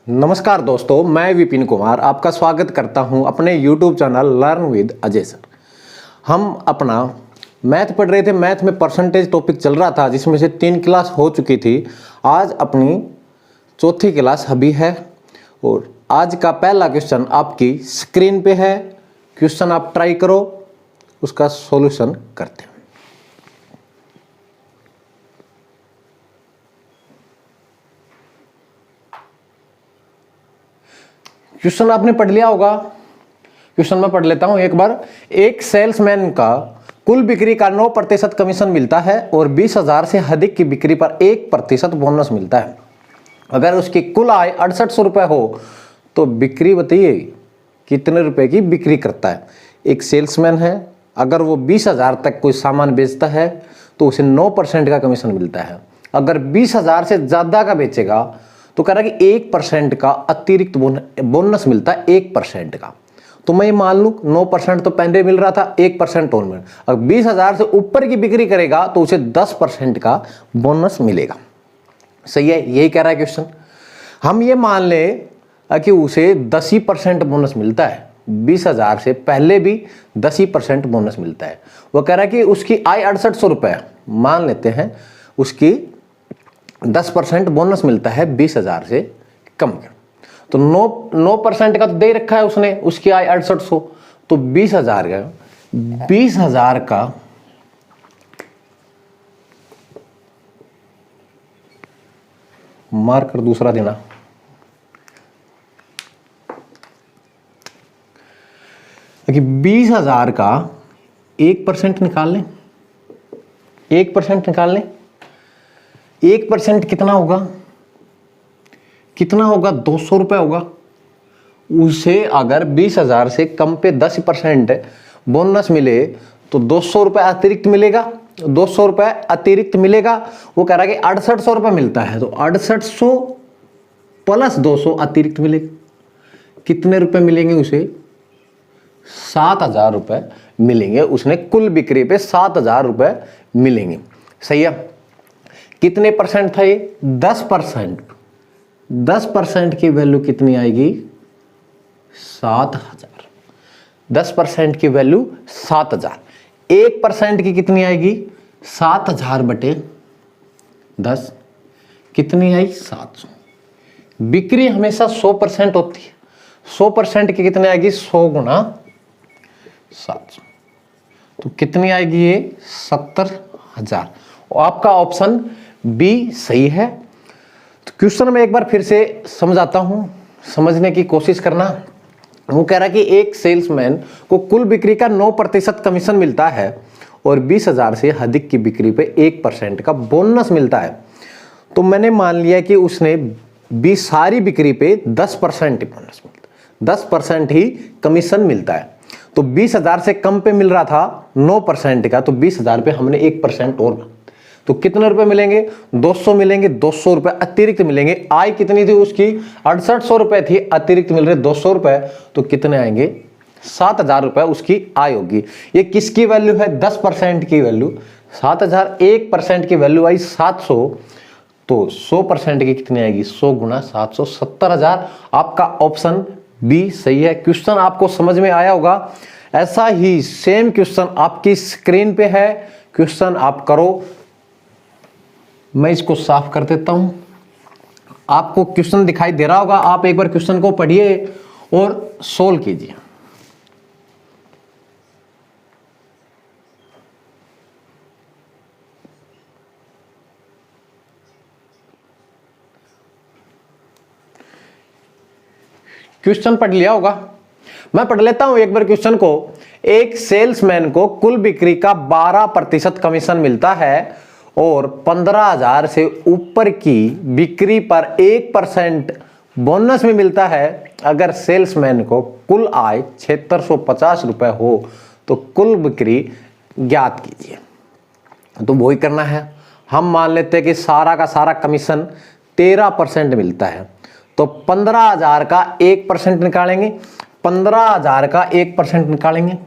नमस्कार दोस्तों, मैं विपिन कुमार आपका स्वागत करता हूं अपने YouTube channel learn with Ajay sir. हम अपना मैथ पढ़ रहे थे। मैथ में परसेंटेज टॉपिक चल रहा था, जिसमें से 3 क्लास हो चुकी थी। आज अपनी चौथी क्लास अभी है और आज का पहला क्वेश्चन आपकी स्क्रीन पे है। क्वेश्चन आप ट्राई करो, उसका सॉल्यूशन करते हैं। क्वेश्चन आपने पढ़ लिया होगा। क्वेश्चन मैं पढ़ लेता हूं एक बार। एक सेल्समैन का कुल बिक्री का 9% कमीशन मिलता है और 20,000 से अधिक की बिक्री पर 1% बोनस मिलता है। अगर उसकी कुल आय 6800 रुपये हो तो बिक्री बताइए कितने रुपए की बिक्री करता है। एक सेल्समैन है, अगर वो 20,000 तक कोई सामान बेचता है तो उसे 9% का कमीशन मिलता है। अगर 20,000 से ज़्यादा का बेचेगा तो कह रहा है कि 1% का अतिरिक्त बोनस मिलता है, 1% का। तो मैं ये मान लूँ 9% तो पहले मिल रहा था, 1% और मिल। अगर 20,000 से ऊपर की बिक्री करेगा तो उसे 10% का बोनस मिलेगा। सही है, यही कह रहा है क्वेश्चन। हम ये मान लें कि उसे 10% बोनस मिलता है। 20,000 से पहले भी 10% बोनस मिलता है। वो कह रहा है कि उसकी आय 6800 रुपये, मान लेते हैं उसकी 10% बोनस मिलता है 20,000 से कम का। तो 9% का तो दे रखा है उसने, उसकी आय 6800। तो 20,000 का मार्कर दूसरा देना। कि 20,000 का 1% निकाल लें। 1% निकाल लें। 1% कितना होगा? 200 रुपये होगा। उसे अगर 20,000 से कम पे 10% बोनस मिले तो 200 रुपये अतिरिक्त मिलेगा। 200 रुपये अतिरिक्त मिलेगा। वो कह रहा है कि 6800 रुपये मिलता है, तो 6800 प्लस 200 अतिरिक्त मिलेगा। कितने रुपए मिलेंगे उसे? 7,000 रुपये मिलेंगे। उसने कुल बिक्री पे 7,000 रुपये मिलेंगे। सही है। कितने परसेंट था ये? 10%। 10% की वैल्यू कितनी आएगी? 7,000। 10% की वैल्यू 7,000। 1% की कितनी आएगी? 7,000 बटे 10 कितनी आई? 700। बिक्री हमेशा 100% होती है। 100% की कितनी आएगी? 100 गुना 700। तो कितनी आएगी ये? 70,000। आपका ऑप्शन बी सही है। तो क्वेश्चन में एक बार फिर से समझाता हूं, समझने की कोशिश करना। वो कह रहा है कि एक सेल्समैन को कुल बिक्री का 9% कमीशन मिलता है और 20,000 से अधिक की बिक्री पे 1% का बोनस मिलता है। तो मैंने मान लिया कि उसने सारी बिक्री पे 10% बोनस मिलता है, 10% ही कमीशन मिलता है। तो 20,000 से कम पे मिल रहा था 9% का, तो 20,000 पे हमने 1% और, तो कितने रुपए मिलेंगे? 200 मिलेंगे। 200 रुपए अतिरिक्त मिलेंगे। आय कितनी थी उसकी? 6800 रुपए थी, अतिरिक्त मिल रहे 200 रुपए। तो कितने आएंगे? 7,000 रुपए उसकी आय होगी। ये किसकी वैल्यू है? 10% की वैल्यू 7,000। 1% की वैल्यू आई 700। तो 100% की कितनी आएगी? 100 गुना 700, 70,000। आपका ऑप्शन बी सही है। क्वेश्चन आपको समझ में आया होगा। ऐसा ही सेम क्वेश्चन आपकी स्क्रीन पे है। क्वेश्चन आप करो। मैं इसको साफ कर देता हूं। आपको क्वेश्चन दिखाई दे रहा होगा। आप एक बार क्वेश्चन को पढ़िए और सोल्व कीजिए। क्वेश्चन पढ़ लिया होगा। मैं पढ़ लेता हूं एक बार क्वेश्चन को। एक सेल्समैन को कुल बिक्री का 12% कमीशन मिलता है और 15,000 से ऊपर की बिक्री पर 1% बोनस भी मिलता है। अगर सेल्समैन को कुल आय 7650 रुपए हो तो कुल बिक्री ज्ञात कीजिए। तो वही करना है। हम मान लेते हैं कि सारा का सारा कमीशन 13% मिलता है, तो 15,000 का 1% निकालेंगे। 15,000 का 1% निकालेंगे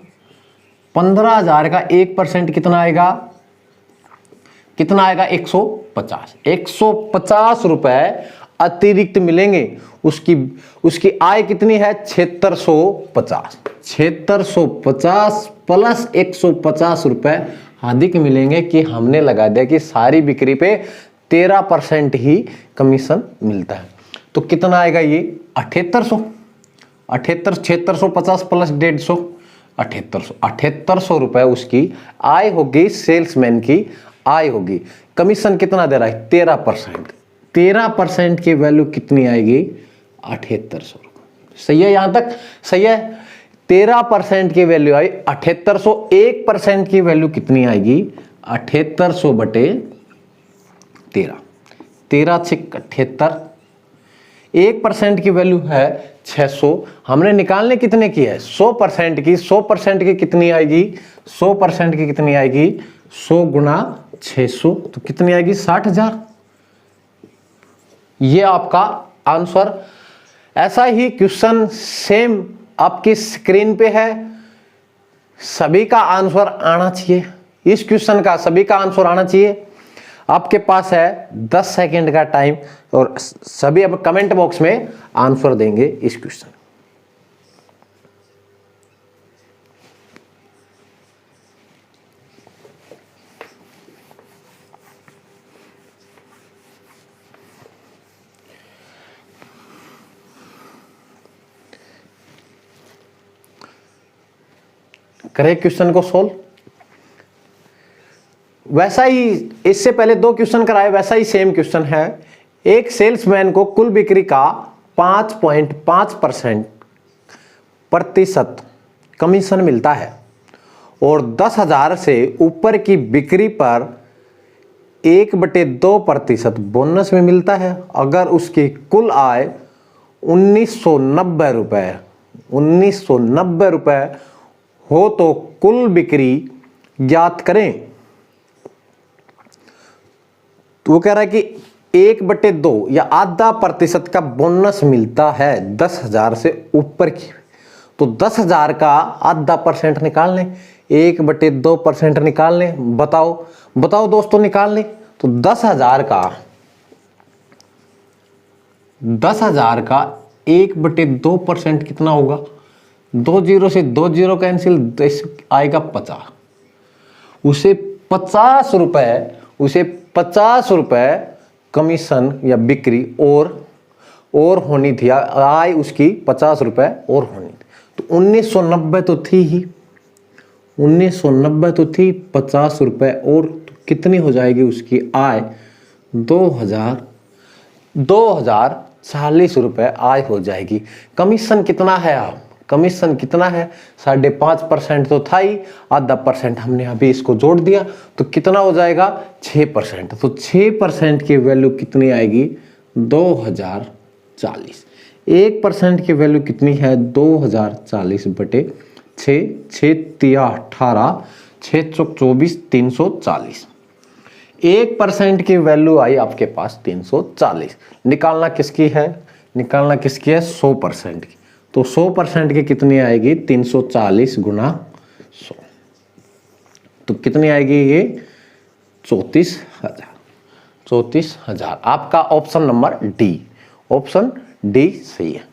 15,000 का 1% कितना आएगा, कितना आएगा 150। 150 रुपए अतिरिक्त मिलेंगे। उसकी आय कितनी है 7650। 7650 प्लस 150 रुपए अधिक मिलेंगे कि हमने लगा दिया कि सारी बिक्री पे 13% ही कमीशन मिलता है। तो कितना आएगा ये 7800। 7650 प्लस 150 7800। 7800 रुपए उसकी आय होगी, सेल्समैन की आय होगी। कमीशन कितना दे रहा है 13%। 13% की वैल्यू कितनी आएगी 7800 रुपए। सही है, यहां तक सही है। 13% की वैल्यू आई 7800। 1% की वैल्यू कितनी आएगी 7800 बटे 13। 13 छिक 78। 1% की वैल्यू है 600। हमने निकालने कितने की है 100% की। 100% की कितनी आएगी 100% की कितनी आएगी 100 गुना 600 तो कितनी आएगी 60,000। ये आपका आंसर। ऐसा ही क्वेश्चन सेम आपकी स्क्रीन पे है। सभी का आंसर आना चाहिए। इस क्वेश्चन का सभी का आंसर आना चाहिए। आपके पास है 10 सेकंड का टाइम और सभी अब कमेंट बॉक्स में आंसर देंगे इस क्वेश्चन। करें क्वेश्चन को सोल्व। वैसा ही इससे पहले 2 क्वेश्चन कराए, वैसा ही सेम क्वेश्चन है। एक सेल्समैन को कुल बिक्री का 5.5% कमीशन मिलता है और 10,000 से ऊपर की बिक्री पर 1/2% बोनस में मिलता है। अगर उसकी कुल आय 1990 रुपए हो तो कुल बिक्री ज्ञात करें। तो वो कह रहा है कि 1/2 या आधा प्रतिशत का बोनस मिलता है 10,000 से ऊपर की। तो 10,000 का आधा % निकाल लें, 1/2% निकाल लें। बताओ दोस्तों निकाल लें। तो 10,000 का 1/2% कितना होगा 2 0 से 2 0 कैंसिल आएगा 50। उसे 50 रुपए कमीशन या बिक्री और होनी थी। आय उसकी 50 रुपए और होनी थी। तो 1990 तो थी ही, 1990 तो थी। 50 रुपए और तो कितनी हो जाएगी उसकी आय 2040 रुपए आय हो जाएगी। कमीशन कितना है आप कमीशन कितना है 5.5% तो था ही, आधा % हमने अभी इसको जोड़ दिया तो कितना हो जाएगा 6%। तो 6% की वैल्यू कितनी आएगी 2040। 1% की वैल्यू कितनी है 2040 बटे 6। 6 तिया 18, 6 चौक 24, 340। 1% की वैल्यू आई आपके पास 340। निकालना किसकी है 100% की। तो 100% की कितनी आएगी 340 गुना 100 तो कितनी आएगी ये 34,000। आपका ऑप्शन नंबर डी सही है।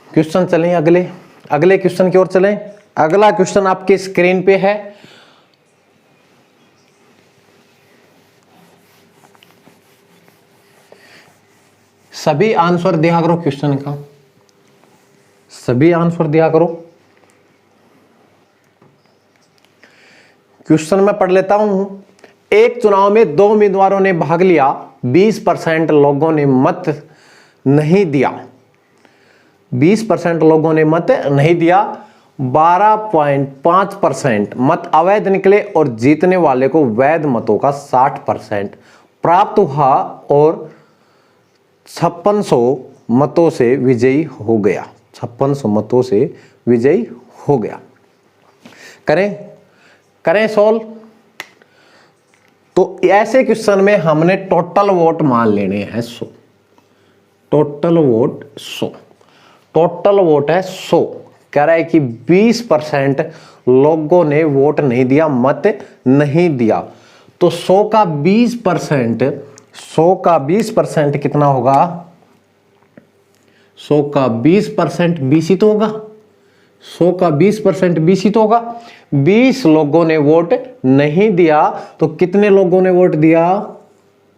क्वेश्चन चलें अगले क्वेश्चन की ओर चलें। अगला क्वेश्चन आपकी स्क्रीन पे है। सभी आंसर दिया करो क्वेश्चन का, सभी आंसर दिया करो। क्वेश्चन में पढ़ लेता हूं। एक चुनाव में 2 उम्मीदवारों ने भाग लिया, 20% लोगों ने मत नहीं दिया। 20% लोगों ने मत नहीं दिया। 12.5% मत अवैध निकले और जीतने वाले को वैध मतों का 60% प्राप्त हुआ और 5600 मतों से विजयी हो गया। 5600 मतों से विजयी हो गया। करें सॉल्व। तो ऐसे क्वेश्चन में हमने टोटल वोट मान लेने हैं 100। टोटल वोट है 100। कह रहा है कि 20% लोगों ने वोट नहीं दिया, मत नहीं दिया। तो 100 का 20% कितना होगा? 100 का 20% 20 ही तो होगा। 100 का 20% 20 ही तो होगा। 20 लोगों ने वोट नहीं दिया तो कितने लोगों ने वोट दिया?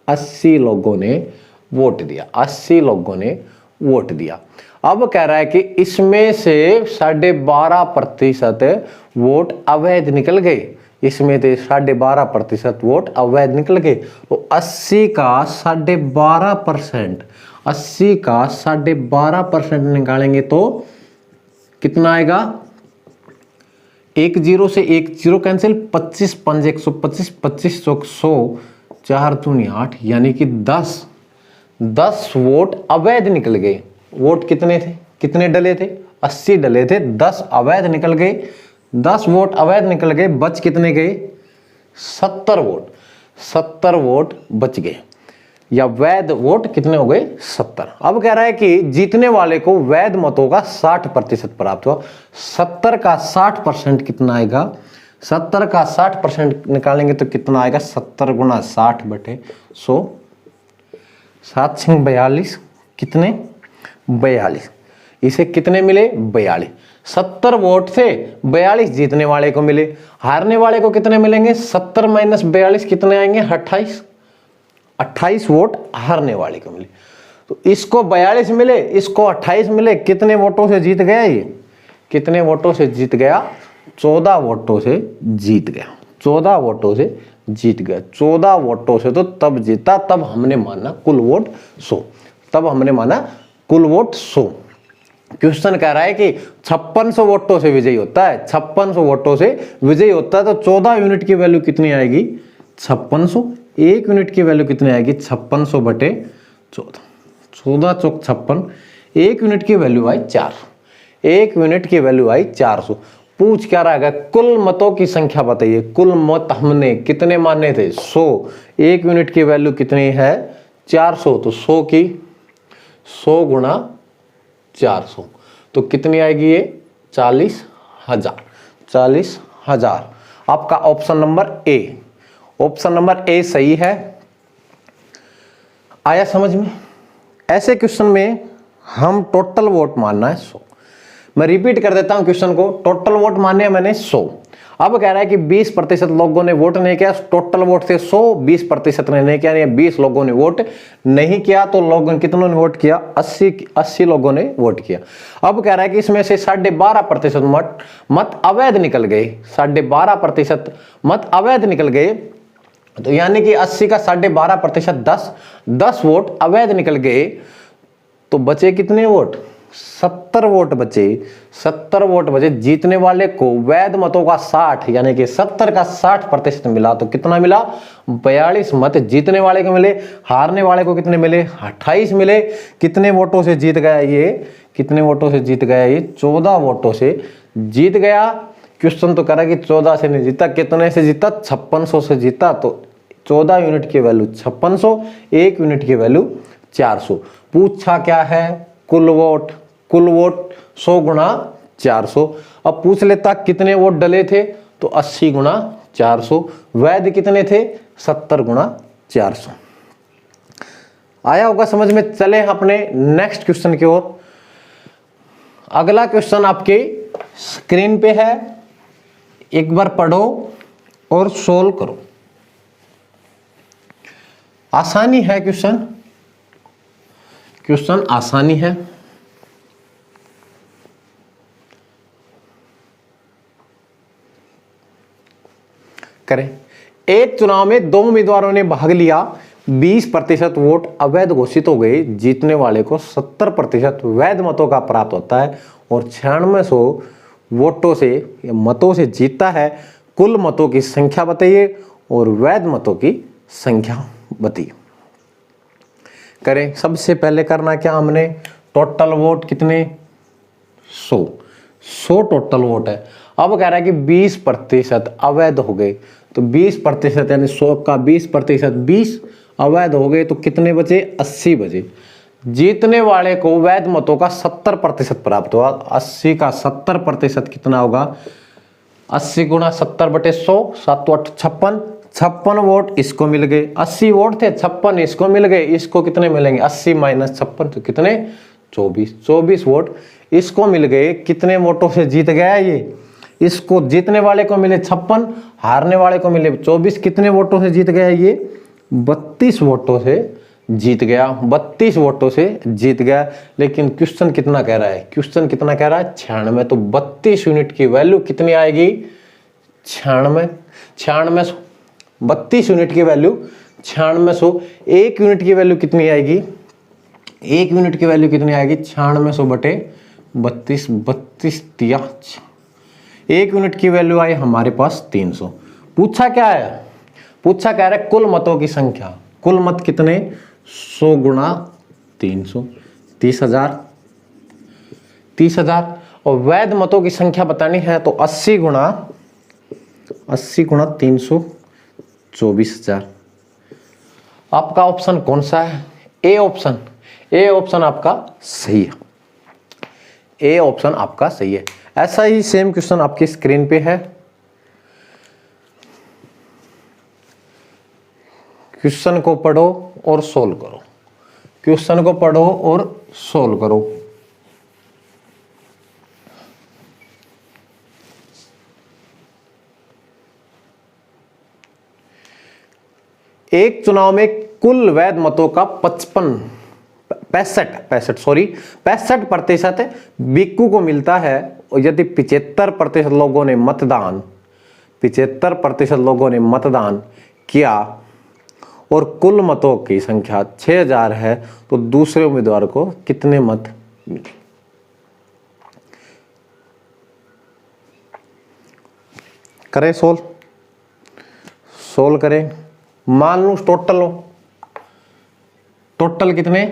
80 लोगों ने वोट दिया। 80 लोगों ने वोट दिया। अब कह रहा है कि इसमें से 12.5% वोट अवैध निकल गए। इसमें से 12.5% वोट अवैध निकल गए। तो 80 का 12.5%, 80 का 12.5% निकालेंगे तो कितना आएगा? 1 0 से 1 0 कैंसिल, 25 5 125, 25 चौक 100, 4 दूनी 8, यानी कि 10 वोट अवैध निकल गए। वोट कितने थे, कितने डले थे? 80 डले थे, 10 अवैध निकल गए। 10 वोट अवैध निकल गए, बच कितने गए? 70 वोट। 70 वोट बच गए, या वैध वोट कितने हो गए? 70। अब कह रहा है कि जीतने वाले को वैध मतों का 60% प्राप्त हुआ। 70 का 60% कितना आएगा? 70 का 60% निकालेंगे तो कितना आएगा? 70 गुना 60 बटे 100, 7 6 42, कितने? 42। इसे कितने मिले? 42। 70 वोट से 42 जीतने वाले को मिले। हारने वाले को कितने मिलेंगे? 70 माइनस 42 कितने आएंगे? 28। 28 वोट हारने वाले को मिले। तो इसको 42 मिले, इसको 28 मिले। कितने वोटों से जीत गया ये? कितने वोटों से जीत गया? 14 वोटों से जीत गया। 14 वोटों से जीत गया। 14 वोटों से तो तब जीता, तब हमने माना कुल वोट 100। तब हमने माना कुल वोट 100। क्वेश्चन कह रहा है कि 5600 वोटों से विजयी होता है। 5600 वोटों से विजयी होता है तो 14 यूनिट की वैल्यू कितनी आएगी? 5600। 1 यूनिट की वैल्यू कितनी आएगी? 5600 बटे 14। 14 चौक 56। 1 यूनिट की वैल्यू आई 400। 1 यूनिट की वैल्यू आई 400। पूछ क्या रहेगा? कुल मतों की संख्या बताइए। कुल मत हमने कितने माने थे? 100। 1 यूनिट की वैल्यू कितनी है? 400। तो 100 की 100 गुणा 400 तो कितनी आएगी ये? 40,000। 40,000 आपका option number A. Option number A सही है। आया समझ में? ऐसे क्वेश्चन में हम टोटल वोट मानना है 100। मैं रिपीट कर देता हूं क्वेश्चन को। टोटल वोट माने हैं मैंने 100। अब कह रहा है कि 20% लोगों ने वोट नहीं किया। टोटल वोट थे 100, 20% ने नहीं किया, यानी 20 लोगों ने वोट नहीं किया। तो लोगों कितनों ने वोट किया? 80 लोगों ने वोट किया। अब कह रहा है कि इसमें से 12.5% मत अवैध निकल गए। 12.5% मत अवैध निकल गए। तो यानी कि 80 का 12.5% 10 वोट अवैध निकल गए। तो बचे कितने वोट? 70 वोट बचे। 70 वोट बचे। जीतने वाले को वैध मतों का 60, यानी कि 70 का 60% मिला। तो कितना मिला? 42 मत जीतने वाले को मिले। हारने वाले को कितने मिले? 28 मिले। कितने वोटों से जीत गया ये? कितने वोटों से जीत गया ये? 14 वोटों से जीत गया। क्वेश्चन तो करा कि 14 से नहीं जीता। कितने से जीता? 5600 से जीता। तो 14 यूनिट की वैल्यू 5600, 1 यूनिट की वैल्यू 400। पूछा क्या है? कुल वोट। कुल वोट 100 गुणा 400। अब पूछ लेता कितने वोट डले थे? तो 80 गुणा 400। वैध कितने थे? 70 गुणा 400। आया होगा समझ में? चले अपने नेक्स्ट क्वेश्चन की ओर। अगला क्वेश्चन आपके स्क्रीन पे है, एक बार पढ़ो और सोल्व करो। आसानी है क्वेश्चन, क्वेश्चन आसानी है। करें। एक चुनाव में 2 उम्मीदवारों ने भाग लिया। 20% वोट अवैध घोषित हो गए। जीतने वाले को 70% वैध मतों का प्राप्त होता है और 9600 वोटों से या मतों से जीतता है। कुल मतों की संख्या बताइए और वैध मतों की संख्या बताइए। करें। सबसे पहले करना क्या हमने? टोटल वोट कितने? 100 टोटल वोट है। अब कह रहा है कि 20% अवैध हो गए। तो 20% यानी 100 का 20% 20 अवैध हो गए। तो कितने बचे? 80 बचे। जीतने वाले को वैध मतों का 70% प्राप्त हुआ। 80 का 70% कितना होगा? 80 गुणा 70/100, 7 8 56, 56 वोट इसको मिल गए। 80 वोट थे, 56 इसको मिल गए। इसको कितने मिलेंगे? 80 - 56 तो कितने? 24। 24 वोट इसको मिल गए। कितने वोटों से जीत गया ये? इसको जीतने वाले को मिले 56, हारने वाले को मिले 24। कितने वोटों से जीत गया ये? 32 वोटों से जीत गया। 32 वोटों से जीत गया। लेकिन क्वेश्चन कितना कह रहा है? क्वेश्चन कितना कह रहा है? 96। तो 32 यूनिट की वैल्यू कितनी आएगी? 96। 9600। 32 यूनिट की वैल्यू 9600। 1 यूनिट की वैल्यू कितनी आएगी? 1 यूनिट की वैल्यू कितनी आएगी? 9600/32। 32 तिया 1 यूनिट की वैल्यू आई हमारे पास 300। पूछा क्या है? पूछा कह रहा है कुल मतों की संख्या। कुल मत कितने? 100 गुणा 300, 30,000। 30,000। और वैध मतों की संख्या बतानी है तो 80 गुणा 300, 24,000। आपका ऑप्शन कौन सा है? A option. ए ऑप्शन आपका सही है। ए ऑप्शन आपका सही है। ऐसा ही सेम क्वेश्चन आपकी स्क्रीन पे है। क्वेश्चन को पढ़ो और सोल्व करो। क्वेश्चन को पढ़ो और सोल्व करो। एक चुनाव में कुल वैध मतों का 65% बिक्कू को मिलता है। और यदि 75% लोगों ने मतदान किया और कुल मतों की संख्या 6000 है तो दूसरे उम्मीदवार को कितने मत मिले? करें सोल्व करें। मान लो टोटल कितने?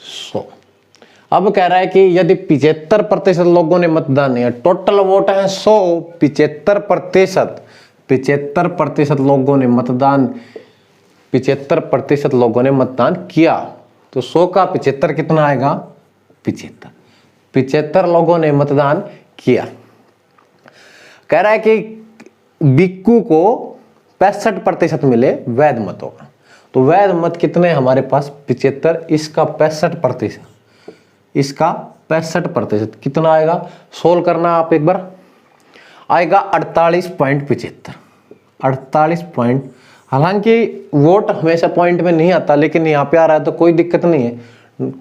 100। अब कह रहा है कि यदि 75% लोगों ने मतदान किया, टोटल वोट है 100, 75% लोगों ने मतदान 75% लोगों ने मतदान किया तो 100 का 75 कितना आएगा? 75 लोगों ने मतदान किया। कह रहा है कि बिक्कू को 65% मिले वैध मतों का। तो वैध मत कितने हमारे पास? 75। इसका 65%, इसका 65% कितना आएगा? सोल्व करना आप एक बार। आएगा 48.75। 48 पॉइंट। हालांकि वोट हमेशा पॉइंट में नहीं आता, लेकिन यहाँ पे आ रहा है तो कोई दिक्कत नहीं है,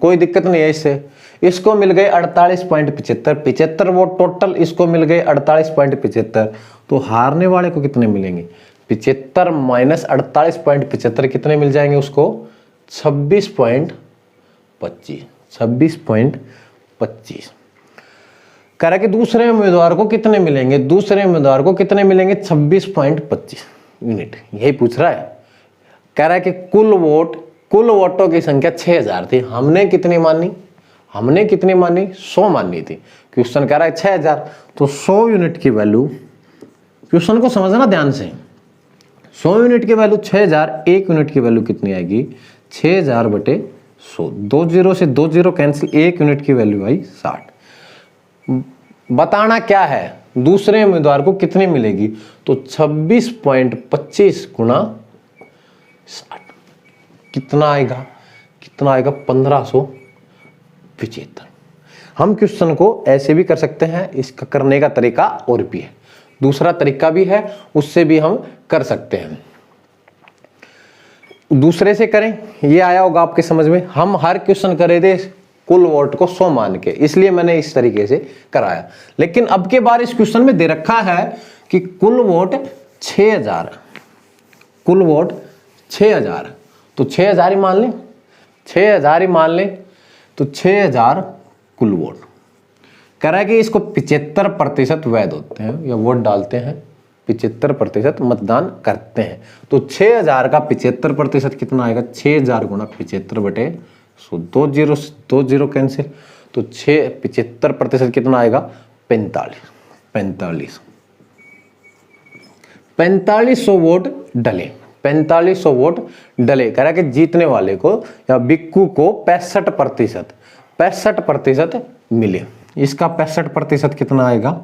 कोई दिक्कत नहीं है इससे। इसको मिल गए 48.75। 75 वोट टोटल, इसको मिल गए 48.75। तो हारने वाले को कितने मिलेंगे? 75 - 48.75 कितने मिल जाएंगे उसको? 26.25। 26.25। कह रहा है कि दूसरे उम्मीदवार को कितने मिलेंगे? दूसरे उम्मीदवार को कितने मिलेंगे? 26.25 यूनिट। यही पूछ रहा है। कह रहा है कि कुल वोटों की संख्या 6000 थी। हमने कितनी मानी? 100 माननी थी। क्वेश्चन कह रहा है 6000। तो 100 यूनिट की वैल्यू, क्वेश्चन को समझना ध्यान से। 100 यूनिट की वैल्यू 6000। 1 यूनिट की वैल्यू कितनी आएगी? 6000/100। 2 0 से 2 0 कैंसिल। 1 यूनिट की वैल्यू आई 60। बताना क्या है? दूसरे उम्मीदवार को कितनी मिलेगी? तो 26.25 गुणा 60 कितना आएगा? 1575। हम क्वेश्चन को ऐसे भी कर सकते हैं। इसका करने का तरीका और भी है, दूसरा तरीका भी है, उससे भी हम कर सकते हैं। दूसरे से करें, ये आया होगा आपके समझ में। हम हर क्वेश्चन करे थे कुल वोट को 100 मान के, इसलिए मैंने इस तरीके से कराया। लेकिन अब के बार इस क्वेश्चन में दे रखा है कि कुल वोट 6000, कुल वोट 6000, तो 6000 ही मान लें, 6000 ही मान लें। तो 6000 कुल वोट। कह रहा है कि इसको 75% वैध होते हैं या वोट डालते हैं, 75% मतदान करते हैं। तो 6000 का 75% कितना आएगा? 6000 गुणा 75/100। 2 0 से 2 0 कैंसिल। तो 75% कितना आएगा? 4500 वोट डले। 4500 वोट डले। कह रहा है कि जीतने वाले को या बिक्कू को 65% मिले। इसका 65% कितना आएगा?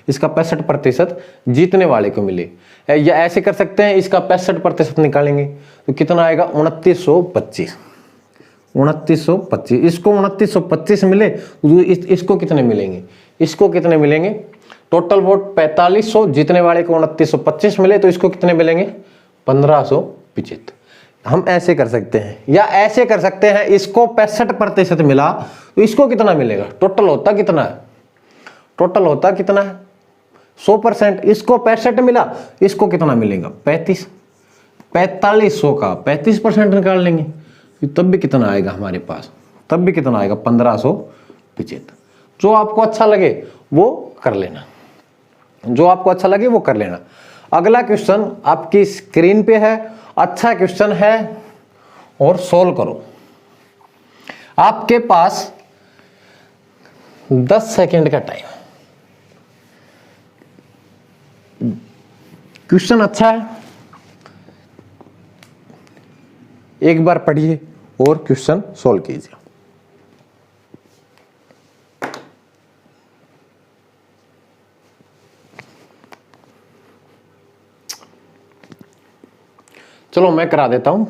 इसका 65% जीतने वाले को मिले। या ऐसे कर सकते हैं, इसका 65% निकालेंगे तो कितना आएगा? 2925। 2925, इसको 2925 मिले तो इसको कितने मिलेंगे? इसको कितने मिलेंगे? टोटल वोट 4500, जीतने वाले को 2925 मिले तो इसको कितने मिलेंगे? 1575। हम ऐसे कर सकते हैं या ऐसे कर सकते हैं, इसको 65% मिला तो इसको कितना मिलेगा? टोटल होता कितना है? टोटल होता कितना है? 100%। इसको 65 मिला, इसको कितना मिलेगा? 35। 4500 का 35% निकाल लेंगे तब भी कितना आएगा हमारे पास? तब भी कितना आएगा? 1575। जो आपको अच्छा लगे वो कर लेना, जो आपको अच्छा लगे वो कर लेना। अगला क्वेश्चन आपकी स्क्रीन पे है, अच्छा क्वेश्चन है और सोल्व करो। आपके पास 10 सेकंड का टाइम। क्वेश्चन अच्छा है, एक बार पढ़िए और क्वेश्चन सोल्व कीजिए। चलो मैं करा देता हूं,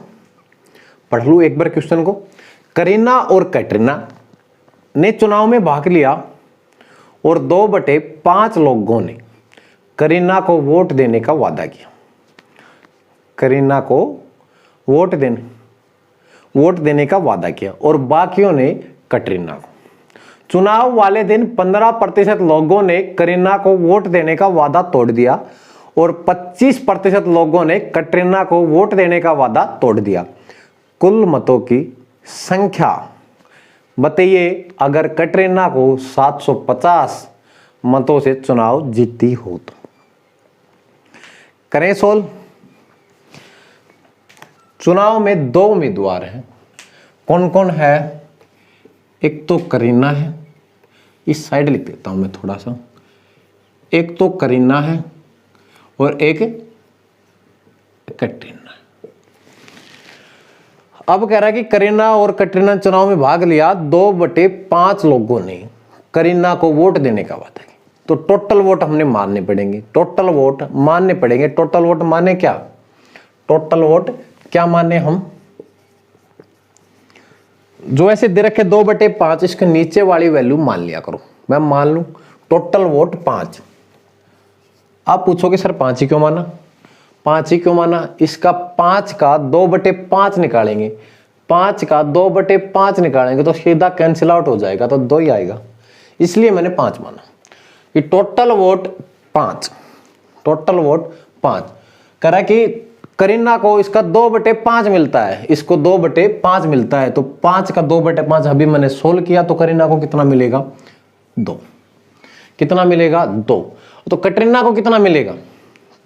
पढ़ लूं एक बार क्वेश्चन को। करीना और कैटरीना ने चुनाव में भाग लिया और 2/5 लोगों ने करीना को वोट देने का वादा किया। करीना को वोट देने का वादा किया और बाकियों ने कैटरीना को। चुनाव वाले दिन 15% लोगों ने करीना को वोट देने का वादा तोड़ दिया और 25% लोगों ने कैटरीना को वोट देने का वादा तोड़ दिया। कुल मतों की संख्या बताइए अगर कैटरीना को 750 मतों से चुनाव जीती हो तो। करें सोल्व। चुनाव में 2 उम्मीदवार हैं। कौन कौन है? एक तो करीना है, इस साइड लिख देता हूं मैं थोड़ा सा। एक तो करीना है और एक कैटरीना। अब कह रहा है कि करीना और कैटरीना चुनाव में भाग लिया, 2/5 लोगों ने करीना को वोट देने का वादा किया। तो टोटल वोट हमने मानने पड़ेंगे, टोटल वोट मानने पड़ेंगे। टोटल वोट माने क्या? टोटल वोट क्या माने हम? जो ऐसे दे रखे 2/5, इसके नीचे वाली वैल्यू मान लिया करो। मैं मान लूं टोटल वोट 5। आप पूछोगे सर 5 ही क्यों माना? 5 ही क्यों माना? इसका 5 का 2/5 निकालेंगे, 5 का 2/5 निकालेंगे तो सीधा कैंसिल आउट हो जाएगा, तो 2 ही आएगा, इसलिए मैंने 5 माना। ये टोटल वोट 5, टोटल वोट 5 करा कि करीना को इसका 2/5 मिलता है, इसको 2/5 मिलता है, तो 5 का 2/5 अभी मैंने सोल्व किया तो करीना को कितना मिलेगा? 2। कितना मिलेगा? 2। तो कैटरीना को कितना मिलेगा?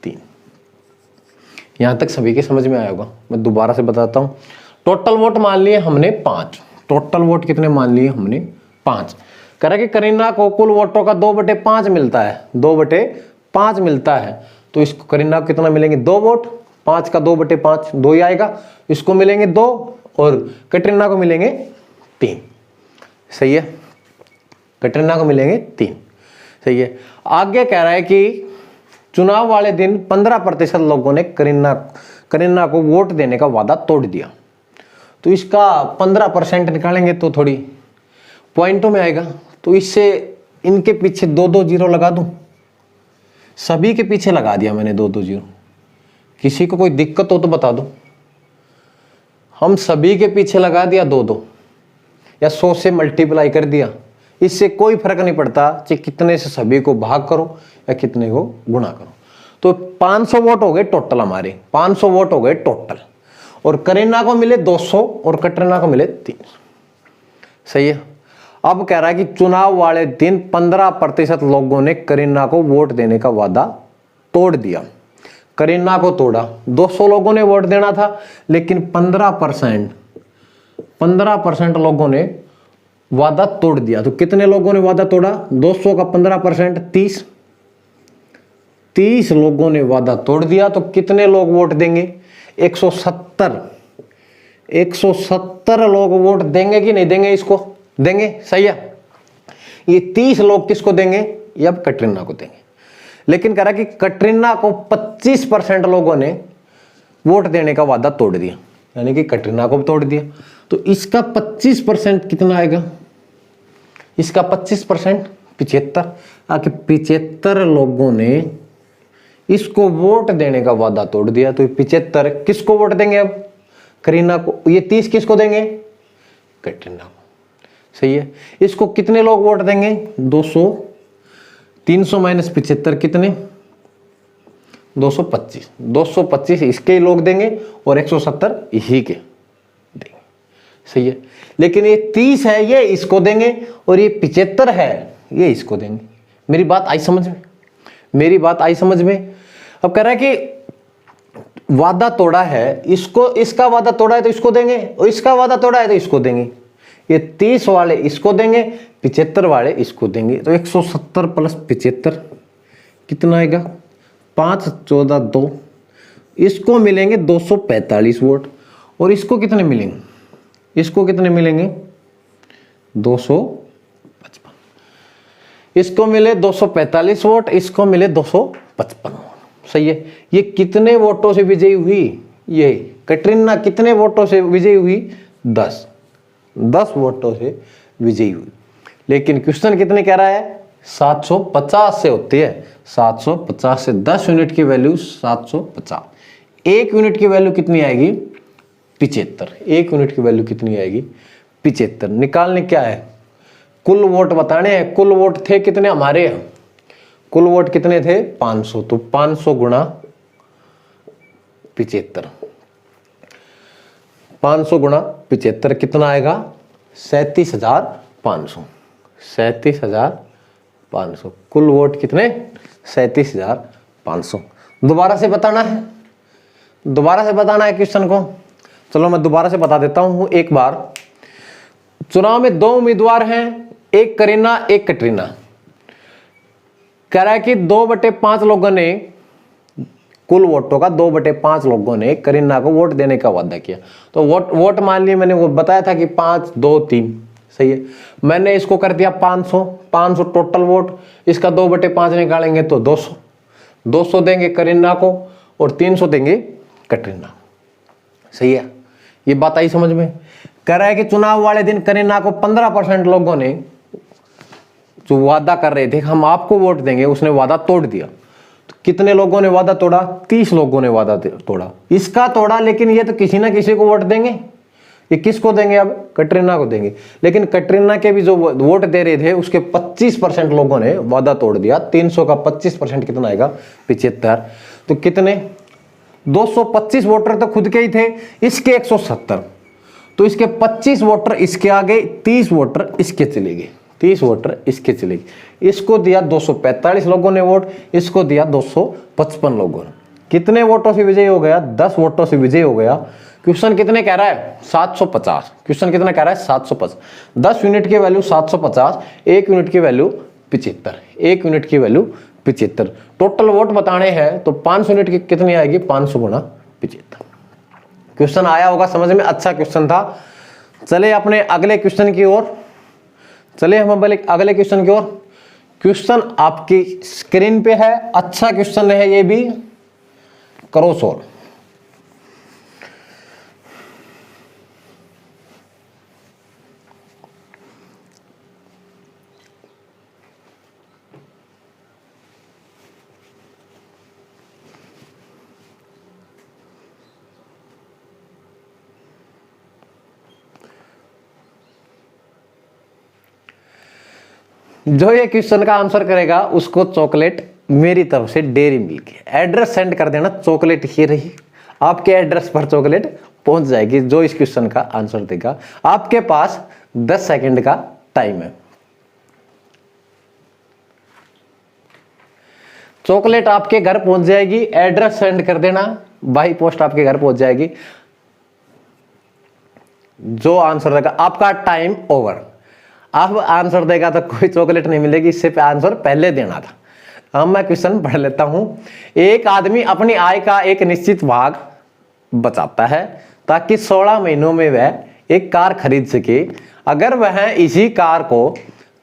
3। यहां तक सभी के समझ में आया होगा। मैं दोबारा से बताता हूं। टोटल वोट मान लिए हमने 5। टोटल वोट कितने मान लिए हमने? 5। कह रहा है कि करीना को कुल वोटों का 2/5 मिलता है, 2/5 मिलता है, तो इसको करीना को कितना मिलेंगे? 2 वोट। 5 का 2/5 2 ही आएगा, इसको मिलेंगे 2 और कैटरीना को मिलेंगे 3। सही है, कैटरीना को मिलेंगे 3। सही है। आगे कह रहा है कि चुनाव वाले दिन 15% लोगों ने करीना को वोट देने का वादा तोड़ दिया। तो इसका 15% निकालेंगे तो थोड़ी पॉइंटों में आएगा, तो इससे इनके पीछे 2-2 जीरो लगा दूं। सभी के पीछे लगा दिया मैंने 2-2 जीरो। किसी को कोई दिक्कत हो तो बता दो। हम सभी के पीछे लगा दिया 2-2 या 100 से मल्टीप्लाई कर दिया, इससे कोई फर्क नहीं पड़ता कि कितने से सभी को भाग करो या कितने को गुणा करो। तो 500 वोट हो गए टोटल हमारे, 500 वोट हो गए टोटल, और करीना को मिले 200 और कैटरीना को मिले 300। सही है। अब कह रहा है कि चुनाव वाले दिन 15% लोगों ने करीना को वोट देने का वादा तोड़ दिया। करीना को तोड़ा, 200 लोगों ने वोट देना था, लेकिन 15% लोगों ने वादा तोड़ दिया। तो कितने लोगों ने वादा तोड़ा? 200 का 15% 30 लोगों ने वादा तोड़ दिया। तो कितने लोग वोट देंगे? 170 लोग वोट देंगे कि नहीं देंगे? इसको देंगे, सही है। ये 30 लोग किसको देंगे? ये अब कटरीना को देंगे। लेकिन कह रहा कि कटरीना को 25% लोगों ने वोट देने का वादा तोड़ दिया, यानी कि कटरीना को भी तोड़ दिया। तो इसका 25% कितना आएगा? इसका 25% 75। आके 75 लोगों ने इसको वोट देने का वादा तोड़ दिया। तो 75 किसको वोट देंगे? अब करीना को। ये 30 किसको देंगे? कटरीना को, सही है। इसको कितने लोग वोट देंगे? 200। 300 माइनस 75 कितने? 225। 225 इसके ही लोग देंगे और 170 यही के देंगे, सही है। लेकिन ये 30 है, ये इसको देंगे, और ये 75 है, ये इसको देंगे। मेरी बात आई समझ में? मेरी बात आई समझ में? अब कह रहा है कि वादा तोड़ा है, इसको, इसका वादा तोड़ा है तो इसको देंगे, और इसका वादा तोड़ा है तो इसको देंगे। ये 30 वाले इसको देंगे, 75 वाले इसको देंगे। तो 170 प्लस 75 कितना आएगा? 5, 14, 2। इसको मिलेंगे 245 वोट, और इसको कितने मिलेंगे? इसको कितने मिलेंगे? 255। इसको मिले 245 वोट, इसको मिले 255 वोट, सही है। ये कितने वोटों से विजयी हुई? ये कटरीना कितने वोटों से विजयी हुई? 10 वोटों से विजयी हुई। लेकिन क्वेश्चन कितने कह रहा है? 750 से होती है। 750 से 10 यूनिट की वैल्यू 750। 1 यूनिट की वैल्यू कितनी आएगी? 75। 1 यूनिट की वैल्यू कितनी आएगी? 75। निकालने क्या है? कुल वोट बताने हैं। कुल वोट थे कितने हमारे? कुल वोट कितने थे? 500। तो 500 गुणा 75, 500 गुणा 75 कितना आएगा? 37,500। 37,500। कुल वोट कितने? 37,500। दोबारा से बताना है, दोबारा से बताना है क्वेश्चन को। चलो मैं दोबारा से बता देता हूं एक बार। चुनाव में 2 उम्मीदवार हैं, एक करीना एक कटरीना। कह रहा है कि 2/5 लोगों ने, कुल वोटों का 2/5 लोगों ने करीना को वोट देने का वादा किया। तो वोट मान लिए, मैंने वो बताया था कि 5, 2, 3, सही है। मैंने इसको कर दिया 500 टोटल वोट। इसका 2/5 निकालेंगे तो 200 देंगे करीना को और 300 देंगे कटरीना, सही है। ये बात आई समझ में? कह रहा है कि चुनाव वाले दिन करीना को 15% लोगों ने जो वादा कर रहे थे हम आपको वोट देंगे, उसने वादा तोड़ दिया। तो कितने लोगों ने वादा तोड़ा? 30 लोगों ने वादा तोड़ा। इसका तोड़ा, लेकिन ये तो किसी ना किसी को वोट देंगे। ये किसको देंगे? अब कटरीना को देंगे। लेकिन कटरीना के भी जो वोट दे रहे थे उसके 25% लोगों ने वादा तोड़ दिया। 300 का 25% कितना आएगा? 75। तो कितने? 225 वोटर तो खुद के ही थे, इसके 170। तो इसके 25 वोटर इसके आ गए, 30 वोटर इसके चले गए, 30 वोटर इसके चले गए। इसको दिया 245 लोगों ने वोट, इसको दिया 255 लोगों ने। कितने वोटों से विजयी हो गया? 10 वोटों से विजयी हो गया। क्वेश्चन कितने कह रहा है? 750। क्वेश्चन कितना कह रहा है? 750। 10 यूनिट की वैल्यू 750, 1 यूनिट की वैल्यू 75, 1 यूनिट की वैल्यू 75। टोटल वोट बताने हैं तो 500 यूनिट की कितनी आएगी? 500 गुणा 75। क्वेश्चन आया होगा समझ में? अच्छा क्वेश्चन था। चले अपने अगले क्वेश्चन की ओर, चले हम अगले क्वेश्चन की ओर। क्वेश्चन आपकी स्क्रीन पे है, अच्छा क्वेश्चन है ये भी, करो सोल्व। जो ये क्वेश्चन का आंसर करेगा उसको चॉकलेट मेरी तरफ से डेयरी मिल्क एड्रेस सेंड कर देना। चॉकलेट ही रही, आपके एड्रेस पर चॉकलेट पहुंच जाएगी। जो इस क्वेश्चन का आंसर देगा, आपके पास 10 सेकंड का टाइम है। चॉकलेट आपके घर पहुंच जाएगी, एड्रेस सेंड कर देना, बाई पोस्ट आपके घर पहुंच जाएगी। जो आंसर देगा, आपका टाइम ओवर। अब आंसर देगा तो कोई चॉकलेट नहीं मिलेगी, इससे पे आंसर पहले देना था। अब मैं क्वेश्चन पढ़ लेता हूं। एक आदमी अपनी आय का एक निश्चित भाग बचाता है ताकि 16 महीनों में वह एक कार खरीद सके। अगर वह इसी कार को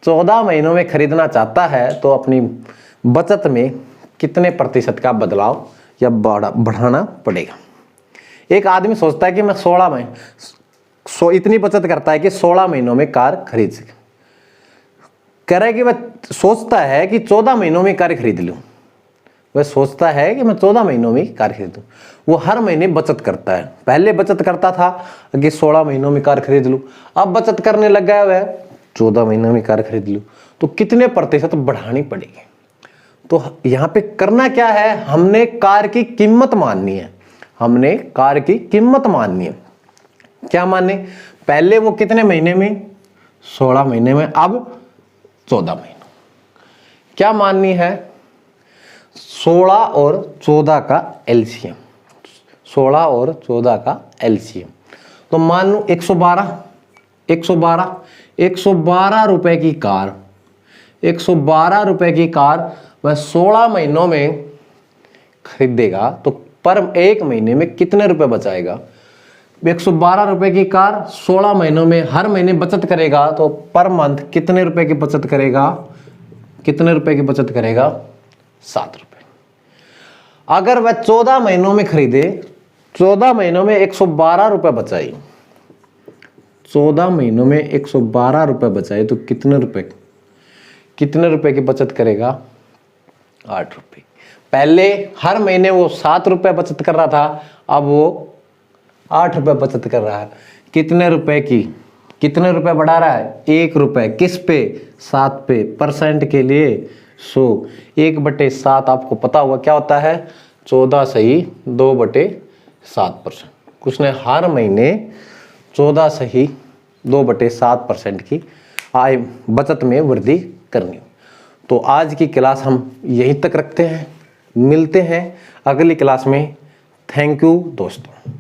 14 महीनों में खरीदना चाहता है तो अपनी बचत में कितने प्रतिशत का बदलाव या बढ़ाना पड़ेगा। एक आदमी सोचता है कि मैं 16 महीने इतनी बचत करता है कि 16 महीनों में कार खरीद सके। कह रहा है कि वह सोचता है कि 14 महीनों में कार खरीद लूं। वह सोचता है कि मैं 14 महीनों में कार खरीदूं। वो हर महीने बचत करता है। पहले बचत करता था कि 16 महीनों में कार खरीद लूं, अब बचत करने लग गया वह 14 महीनों में कार खरीद लूं। तो कितने प्रतिशत बढ़ानी पड़ेगी। तो यहाँ पे करना क्या है, हमने कार की कीमत माननी है। हमने कार की कीमत माननी है। क्या माने, पहले वो कितने महीने में, 16 महीने में, अब 14 महीनों। क्या माननी है, 16 और 14 का एलसीएम। 16 और 14 का एलसीएम। तो मान लो 112 रुपए की कार, 112 रुपए की कार वह 16 महीनों में खरीदेगा तो पर एक महीने में कितने रुपए बचाएगा। 112 रुपए की कार 16 महीनों में हर महीने बचत करेगा तो पर मंथ कितने रुपए की बचत करेगा, कितने रुपए की बचत करेगा, 7 रुपए। अगर वह 14 महीनों में खरीदे, 14 महीनों में 112 रुपए बचाई, 14 महीनों में 112 रुपए बचाए तो कितने रुपए की बचत करेगा, 8 रुपए। पहले हर महीने वो 7 रुपए बचत कर रहा था, अब वो 8 रुपए बचत कर रहा है। कितने रुपए बढ़ा रहा है, 1 रुपए। किस पे, 7 पे। परसेंट के लिए 100, 1/7 आपको पता होगा क्या होता है, 14 सही 2/7%। उसने हर महीने 14 सही 2/7% की आय बचत में वृद्धि करनी। तो आज की क्लास हम यहीं तक रखते हैं, मिलते हैं अगली क्लास में। थैंक यू दोस्तों।